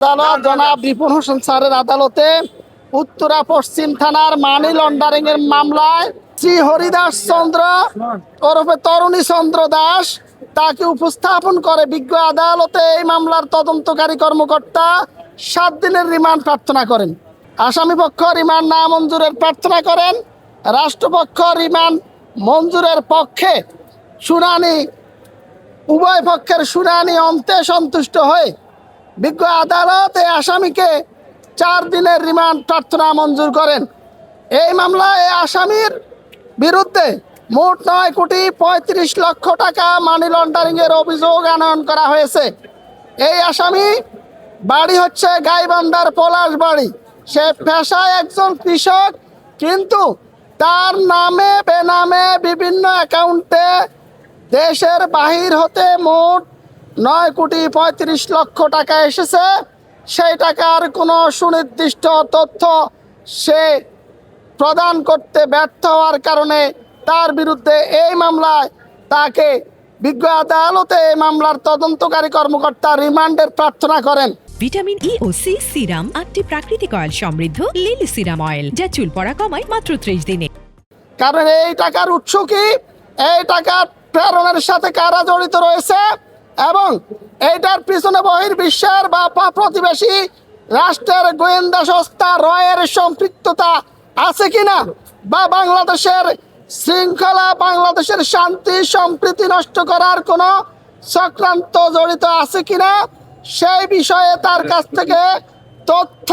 আদালত জনাব রিপন হোসেন স্যারের আদালতে উত্তরা পশ্চিম থানার মানি লন্ডারিং এর মামলায় শ্রী হরিদাস চন্দ্র ওরফে তরুণী চন্দ্র দাস তাকে উপস্থাপন করে বিজ্ঞ আদালতে এই মামলার তদন্তকারী কর্মকর্তা 7 দিনের রিমান্ড প্রার্থনা করেন। আসামি পক্ষ রিমান্ড নামঞ্জুরের প্রার্থনা করেন। রাষ্ট্রপক্ষ রিমান্ড মঞ্জুরের পক্ষে শুনানি উভয় পক্ষের শুনানি অন্তে সন্তুষ্ট হয়ে বিজ্ঞ আদালত এই আসামিকে 4 দিনের রিমান্ড প্রার্থনা মঞ্জুর করেন। এই মামলায় আসামির বিরুদ্ধে মোট 9,35,00,000 টাকা মানি লন্ডারিং এর অভিযোগ আনয়ন করা হয়েছে। এই আসামি বাড়ি হচ্ছে গাইবান্ধার পলাশবাড়ি। সে পেশায় একজন কৃষক, কিন্তু তার নামে বেনামে বিভিন্ন অ্যাকাউন্টে দেশের বাহির হতে মোট 9,35,00,000 টাকা এসেছে। সেই টাকার কোনো সুনির্দিষ্ট তথ্য সে প্রদান করতে ব্যর্থ হওয়ার কারণে তার বিরুদ্ধে এই মামলায় তাকে বিজ্ঞ আদালতে এই মামলার তদন্তকারী কর্মকর্তা রিমান্ডের প্রার্থনা করেন। ভিটামিন ই ও সি সিরাম 8টি প্রাকৃতিক অয়েল সমৃদ্ধ লিলি সিরাম অয়েল, যা চুল পড়া কমায় মাত্র 30 দিনে। কারণ এই টাকার উৎস কি, এই টাকা প্রেরণের সাথে কারা জড়িত রয়েছে এবং এইটার পিছনে বহির্বিশ্বের বা প্রতিবেশী রাষ্ট্রের গোয়েন্দা সংস্থা রয়ের সম্পৃক্ততা আছে কিনা, বা বাংলাদেশের শৃঙ্খলা, বাংলাদেশের শান্তি সম্প্রীতি নষ্ট করার কোনো চক্রান্ত জড়িত আছে কিনা, সেই বিষয়ে তার কাছ থেকে তথ্য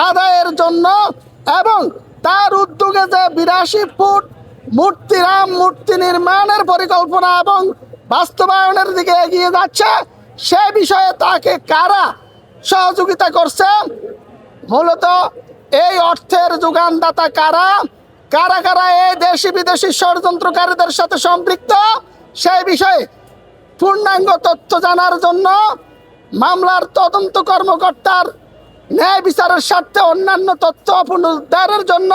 আদায়ের জন্য এবং তার উদ্যোগে যে 82 ফুট রাম মূর্তি নির্মাণের পরিকল্পনা এবং বাস্তবায়নের দিকে এগিয়ে যাচ্ছে, সে বিষয়ে তাকে কারা সহযোগিতা করছে, মূলত এই অর্থের যোগানদাতা কারা, কারা কারা এই দেশি বিদেশি ষড়যন্ত্রকারীদের সাথে সম্পৃক্ত, সেই বিষয়ে পূর্ণাঙ্গ তথ্য জানার জন্য মামলার তদন্ত কর্মকর্তার ন্যায় বিচারের স্বার্থে অন্যান্য তথ্য পুনরুদ্ধারের জন্য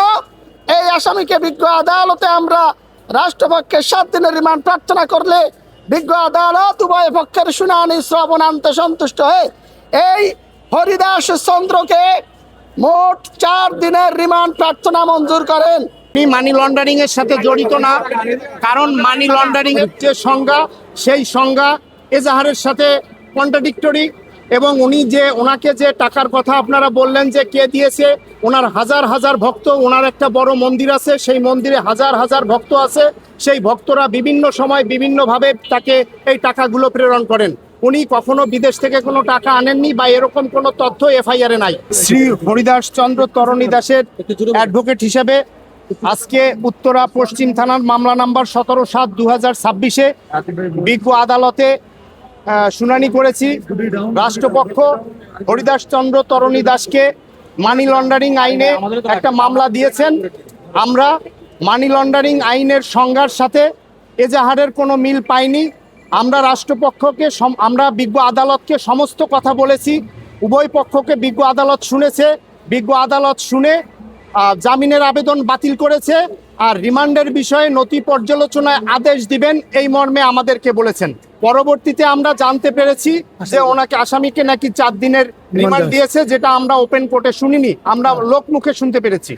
এই আসামিকে বিজ্ঞ আদালতে আমরা রাষ্ট্রপক্ষের 7 দিনের রিমান্ড প্রার্থনা করলে বিজ্ঞ আদালত উভয় পক্ষের শুনানি শ্রবণান্তে সন্তুষ্ট হয়ে এই হরিদাস চন্দ্রকে মোট 4 দিনের রিমান্ড প্রার্থনা মঞ্জুর করেন। মানি লন্ডারিং এর সাথে জড়িত না, কারণ মানি লন্ডারিং এর যে সংজ্ঞা, সেই সংজ্ঞা এজাহারের সাথে কন্ট্রাডিক্টরি। এবং ওনাকে যে টাকার কথা আপনারা বললেন যে কে দিয়েছে, ওনার হাজার হাজার ভক্ত, ওনার একটা বড় মন্দির আছে, সেই মন্দিরে হাজার হাজার ভক্ত আছে, সেই ভক্তরা বিভিন্ন সময় বিভিন্নভাবে তাকে এই টাকাগুলো প্রেরণ করেন। উনি কখনো বিদেশ থেকে কোনো টাকা আনেননি বা এরকম কোনো তথ্য এফআইআরে নাই। শ্রী হরিদাস চন্দ্র তরণী দাসের অ্যাডভোকেট হিসেবে আজকে উত্তরা পশ্চিম থানার মামলা নাম্বার 17/7/2026 বিজ্ঞ আদালতে শুনানি করেছি। রাষ্ট্রপক্ষ হরিদাস চন্দ্র তরণী দাসকে মানি লন্ডারিং আইনে একটা মামলা দিয়েছেন। আমরা মানি লন্ডারিং আইনের সংজ্ঞার সাথে এজাহারের কোনো মিল পাইনি। আমরা রাষ্ট্রপক্ষকে আমরা বিজ্ঞ আদালতকে সমস্ত কথা বলেছি। উভয় পক্ষকে বিজ্ঞ আদালত শুনেছে। বিজ্ঞ আদালত শুনে জামিনের আবেদন বাতিল করেছে আর রিমান্ডের বিষয়ে নথি পর্যালোচনায় আদেশ দিবেন এই মর্মে আমাদেরকে বলেছেন। পরবর্তীতে আমরা জানতে পেরেছি যে ওনাকে আসামিকে নাকি 4 দিনের রিমান্ড দিয়েছে, যেটা আমরা ওপেন কোর্টে শুনিনি, আমরা লোকমুখে শুনতে পেরেছি।